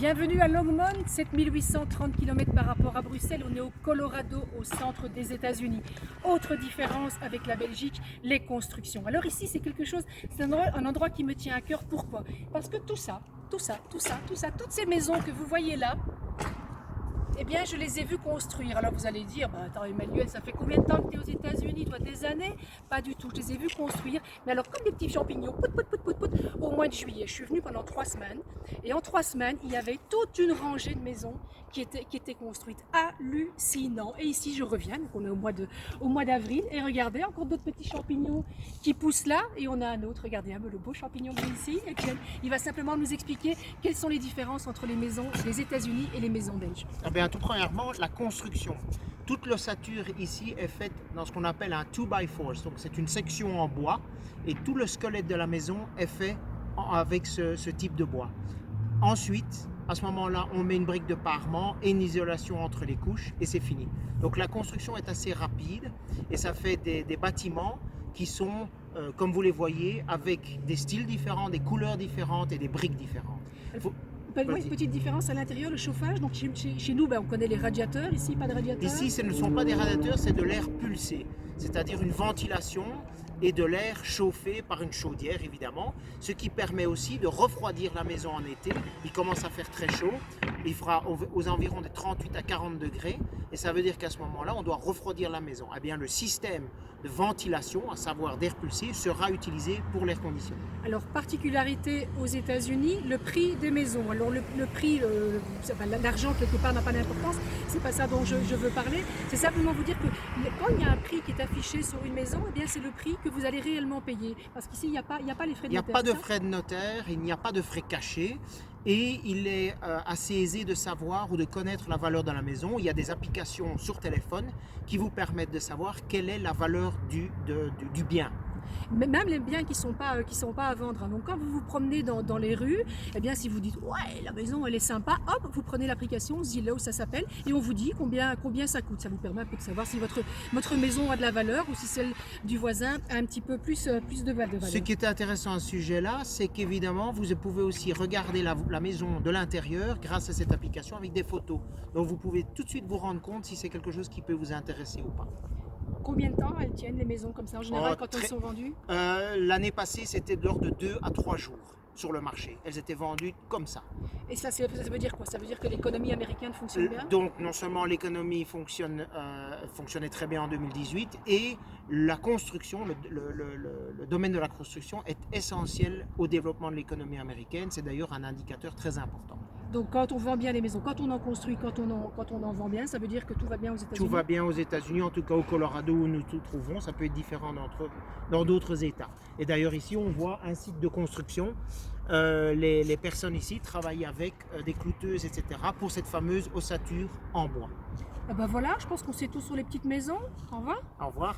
Bienvenue à Longmont, 7830 km par rapport à Bruxelles. On est au Colorado, au centre des États-Unis. Autre différence avec la Belgique, les constructions. Alors ici, c'est quelque chose, c'est un endroit qui me tient à cœur. Pourquoi? Parce que toutes ces maisons que vous voyez là, eh bien, je les ai vues construire. Alors vous allez dire, bah, attends Emmanuel, ça fait combien de temps que tu es aux États-Unis? Toi, des années? Pas du tout, je les ai vues construire. Mais alors, comme des petits champignons, au mois de juillet. Je suis venue pendant 3 semaines. Et en 3 semaines, il y avait toute une rangée de maisons qui étaient construites. Hallucinant. Et ici, je reviens, donc on est au mois d'avril. Et regardez, encore d'autres petits champignons qui poussent là. Et on a un autre, regardez, le beau champignon ici. Etienne, il va simplement nous expliquer quelles sont les différences entre les maisons des États-Unis et les maisons belges. Eh bien, tout premièrement, la construction. Toute l'ossature ici est faite dans ce qu'on appelle un 2x4, donc c'est une section en bois et tout le squelette de la maison est fait avec ce type de bois. Ensuite, à ce moment-là, on met une brique de parement et une isolation entre les couches et c'est fini. Donc la construction est assez rapide et ça fait des bâtiments qui sont, comme vous les voyez, avec des styles différents, des couleurs différentes et des briques différentes. Une petite différence à l'intérieur, le chauffage. Donc chez nous, on connaît les radiateurs. Ici, pas de radiateurs. Ici, ce ne sont pas des radiateurs, c'est de l'air pulsé, c'est-à-dire une ventilation et de l'air chauffé par une chaudière, évidemment, ce qui permet aussi de refroidir la maison en été. Il commence à faire très chaud, il fera aux environs de 38 à 40 degrés, et ça veut dire qu'à ce moment-là, on doit refroidir la maison. Eh bien, le système de ventilation, à savoir d'air pulsé, sera utilisé pour l'air conditionné. Alors, particularité aux États-Unis, le prix des maisons. Alors, le prix, l'argent quelque part n'a pas d'importance, c'est pas ça dont je veux parler. C'est simplement vous dire que quand il y a un prix qui est affiché sur une maison, eh bien, c'est le prix que vous allez réellement payer. Parce qu'ici, il n'y a pas les frais de notaire. Il n'y a pas de frais de notaire, il n'y a pas de frais cachés. Et il est assez aisé de savoir ou de connaître la valeur de la maison. Il y a des applications sur téléphone qui vous permettent de savoir quelle est la valeur du bien. Même les biens qui sont pas à vendre. Donc quand vous vous promenez dans les rues, eh bien si vous dites ouais la maison elle est sympa, hop vous prenez l'application Zillow ça s'appelle et on vous dit combien ça coûte. Ça vous permet un peu de savoir si votre maison a de la valeur ou si celle du voisin a un petit peu plus de valeur. Ce qui est intéressant à ce sujet-là, c'est qu'évidemment vous pouvez aussi regarder la maison de l'intérieur grâce à cette application avec des photos. Donc vous pouvez tout de suite vous rendre compte si c'est quelque chose qui peut vous intéresser ou pas. Combien de temps elles tiennent les maisons comme ça en général quand elles sont vendues? L'année passée, c'était de l'ordre de 2 à 3 jours sur le marché. Elles étaient vendues comme ça. Et ça veut dire quoi? Ça veut dire que l'économie américaine fonctionne bien? Donc non seulement l'économie fonctionnait très bien en 2018 et la construction, le domaine de la construction est essentiel au développement de l'économie américaine. C'est d'ailleurs un indicateur très important. Donc quand on vend bien les maisons, quand on en construit, quand on en vend bien, ça veut dire que tout va bien aux États-Unis? Tout va bien aux États-Unis, en tout cas au Colorado où nous nous trouvons. Ça peut être différent dans d'autres États. Et d'ailleurs ici on voit un site de construction. Les personnes ici travaillent avec des clouteuses, etc. pour cette fameuse ossature en bois. Ah ben voilà, je pense qu'on sait tout sur les petites maisons. Au revoir. Au revoir.